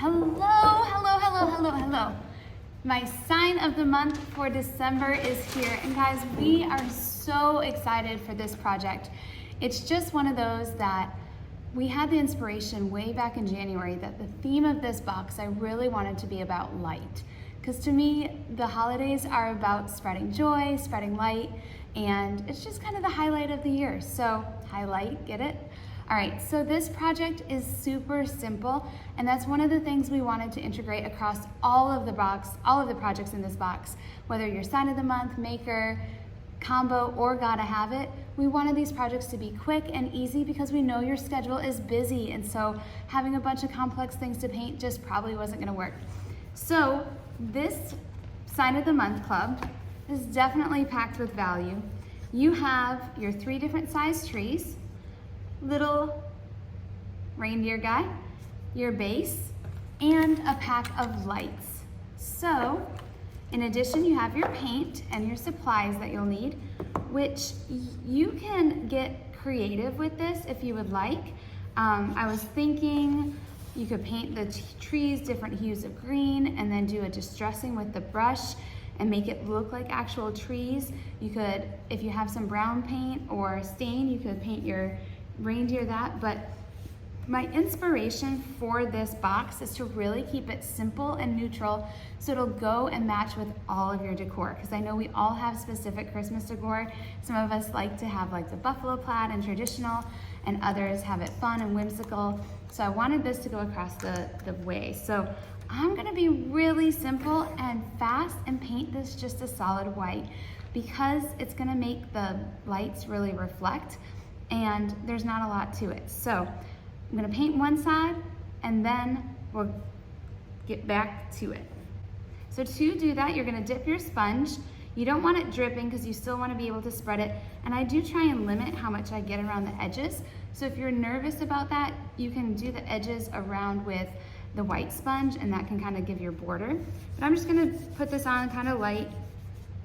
Hello. My sign of the month for December is here. And guys, we are so excited for this project. It's just one of those that we had the inspiration way back in January that the theme of this box, I really wanted to be about light. Because to me, the holidays are about spreading joy, spreading light, and it's just kind of the highlight of the year. So, highlight, get it? All right, so this project is super simple, and that's one of the things we wanted to integrate across all of the projects in this box. Whether you're sign of the month, maker, combo, or gotta have it, we wanted these projects to be quick and easy because we know your schedule is busy, and so having a bunch of complex things to paint just probably wasn't gonna work. So this sign of the month club is definitely packed with value. You have your 3 different size trees, little reindeer guy, your base, and a pack of lights. So, in addition, you have your paint and your supplies that you'll need, which you can get creative with this if you would like. I was thinking you could paint the trees different hues of green and then do a distressing with the brush and make it look like actual trees. You could, if you have some brown paint or stain, you could paint your reindeer that, but my inspiration for this box is to really keep it simple and neutral so it'll go and match with all of your decor, because I know we all have specific Christmas decor. Some of us like to have like the buffalo plaid and traditional, and others have it fun and whimsical. So I wanted this to go across the way. So I'm gonna be really simple and fast and paint this just a solid white because it's gonna make the lights really reflect, and there's not a lot to it. So I'm gonna paint one side and then we'll get back to it. So to do that, you're gonna dip your sponge. You don't want it dripping because you still wanna be able to spread it. And I do try and limit how much I get around the edges. So if you're nervous about that, you can do the edges around with the white sponge, and that can kind of give your border. But I'm just gonna put this on kind of light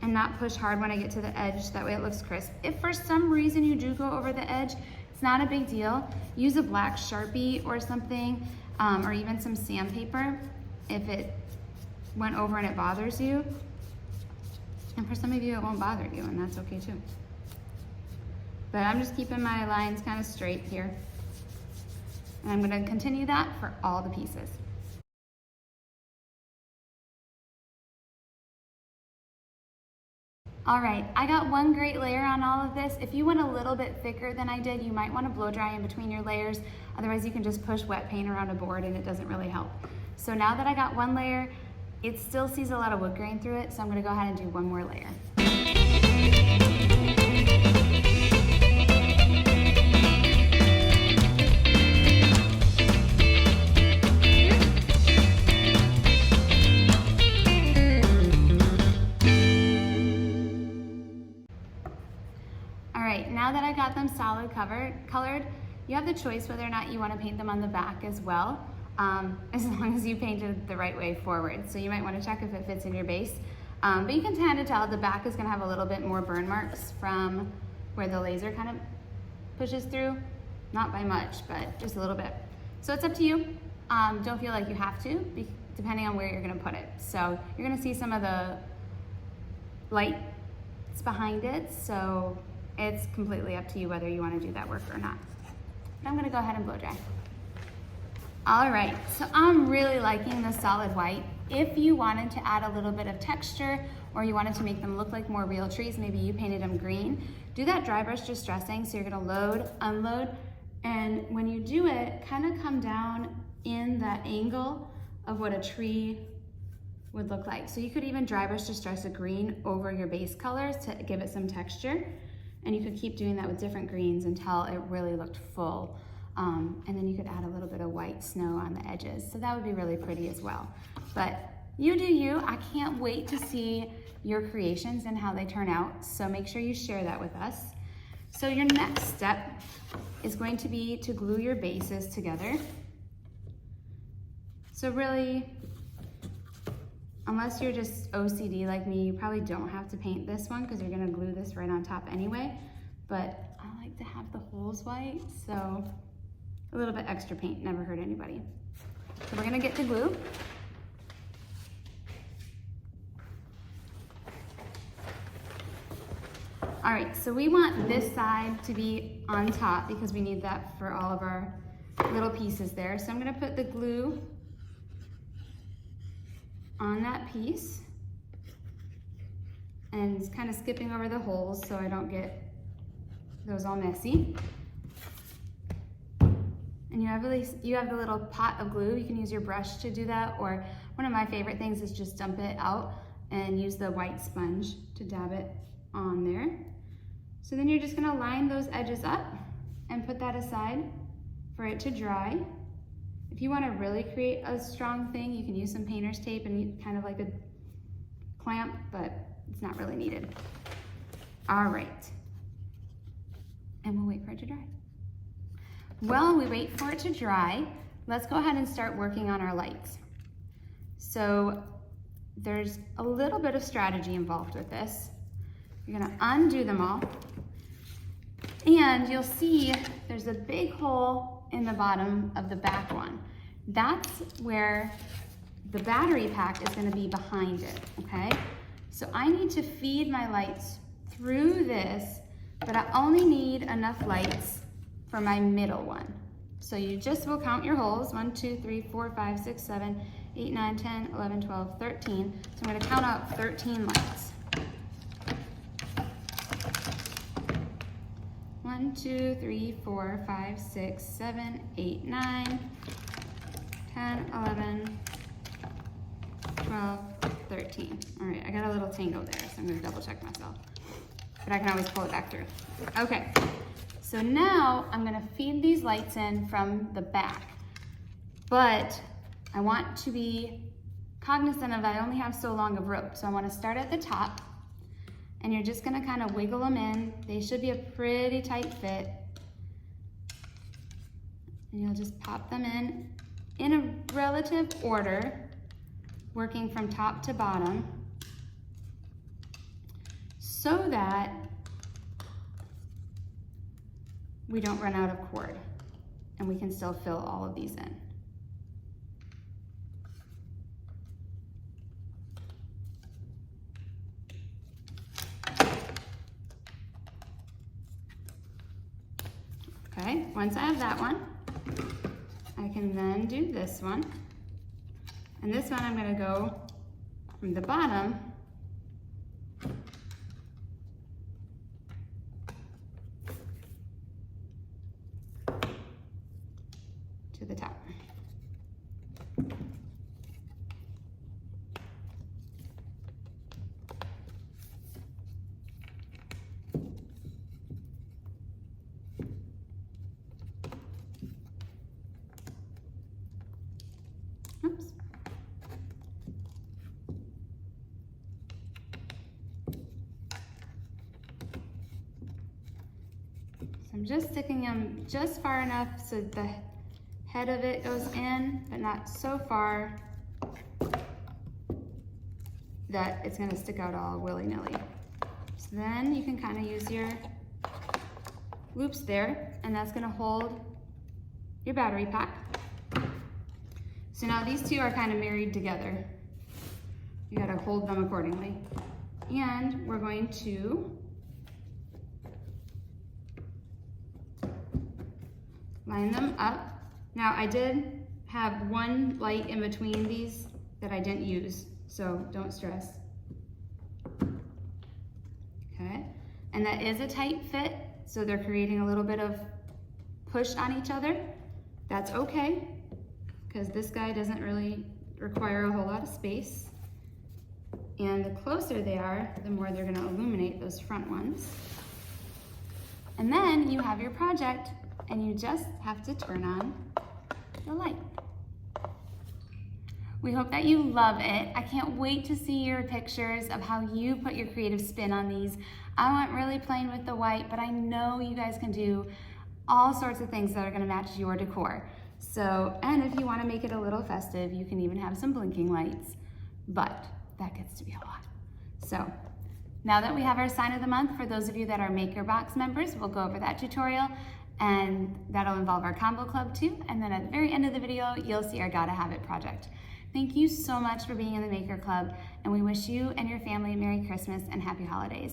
and not push hard when I get to the edge, that way it looks crisp. If for some reason you do go over the edge, it's not a big deal. Use a black Sharpie or something, or even some sandpaper if it went over and it bothers you. And for some of you, it won't bother you, and that's okay too. But I'm just keeping my lines kind of straight here. And I'm gonna continue that for all the pieces. All right, I got one great layer on all of this. If you went a little bit thicker than I did, you might want to blow dry in between your layers. Otherwise, you can just push wet paint around a board and it doesn't really help. So now that I got one layer, it still sees a lot of wood grain through it, so I'm gonna go ahead and do one more layer. Now that I got them solid colored, you have the choice whether or not you want to paint them on the back as well, as long as you painted the right way forward. So you might want to check if it fits in your base. But you can kind of tell the back is going to have a little bit more burn marks from where the laser kind of pushes through. Not by much, but just a little bit. So it's up to you. Don't feel like you have to, depending on where you're going to put it. So you're going to see some of the lights behind it. So it's completely up to you whether you want to do that work or not. But I'm gonna go ahead and blow dry. All right, so I'm really liking the solid white. If you wanted to add a little bit of texture or you wanted to make them look like more real trees, maybe you painted them green, do that dry brush distressing. So you're gonna load, unload, and when you do it, kind of come down in that angle of what a tree would look like. So you could even dry brush distress a green over your base colors to give it some texture. And you could keep doing that with different greens until it really looked full. And then you could add a little bit of white snow on the edges. So that would be really pretty as well. But you do you. I can't wait to see your creations and how they turn out. So make sure you share that with us. So your next step is going to be to glue your bases together. So really, unless you're just OCD like me, you probably don't have to paint this one because you're gonna glue this right on top anyway. But I like to have the holes white, so a little bit extra paint never hurt anybody. So we're gonna get the glue. All right, so we want this side to be on top because we need that for all of our little pieces there. So I'm gonna put the glue on that piece and it's kind of skipping over the holes so I don't get those all messy. And you have the little pot of glue. You can use your brush to do that, or one of my favorite things is just dump it out and use the white sponge to dab it on there. So then you're just gonna line those edges up and put that aside for it to dry. If you wanna really create a strong thing, you can use some painter's tape and kind of like a clamp, but it's not really needed. All right, and we'll wait for it to dry. While we wait for it to dry, let's go ahead and start working on our lights. So there's a little bit of strategy involved with this. You're gonna undo them all, and you'll see there's a big hole in the bottom of the back one. That's where the battery pack is gonna be behind it, okay? So I need to feed my lights through this, but I only need enough lights for my middle one. So you just will count your holes, 1, 2, 3, 4, 5, 6, 7, 8, 9, 10, 11, 12, 13. So I'm gonna count out 13 lights. 1, 2, 3, 4, 5, 6, 7, 8, 9, 10, 11, 12, 13. All right, I got a little tangle there, so I'm gonna double check myself. But I can always pull it back through. Okay, so now I'm gonna feed these lights in from the back. But I want to be cognizant of I only have so long of rope. So I wanna start at the top, and you're just gonna kind of wiggle them in. They should be a pretty tight fit. And you'll just pop them in a relative order, working from top to bottom, so that we don't run out of cord and we can still fill all of these in. Okay, once I have that one, I can then do this one. And this one I'm gonna go from the bottom to the top. Oops. So I'm just sticking them just far enough so the head of it goes in, but not so far that it's gonna stick out all willy-nilly. So then you can kind of use your loops there, and that's gonna hold your battery pack. So now these two are kind of married together. You gotta hold them accordingly. And we're going to line them up. Now I did have one light in between these that I didn't use, so don't stress. Okay, and that is a tight fit, so they're creating a little bit of push on each other. That's okay, because this guy doesn't really require a whole lot of space. And the closer they are, the more they're gonna illuminate those front ones. And then you have your project, and you just have to turn on the light. We hope that you love it. I can't wait to see your pictures of how you put your creative spin on these. I went really plain with the white, but I know you guys can do all sorts of things that are gonna match your decor. So, and if you wanna make it a little festive, you can even have some blinking lights, but that gets to be a lot. So, now that we have our sign of the month, for those of you that are MakerBox members, we'll go over that tutorial. and that'll involve our combo club too. And then at the very end of the video, you'll see our Gotta Have It project. Thank you so much for being in the Maker Club, and we wish you and your family Merry Christmas and Happy Holidays.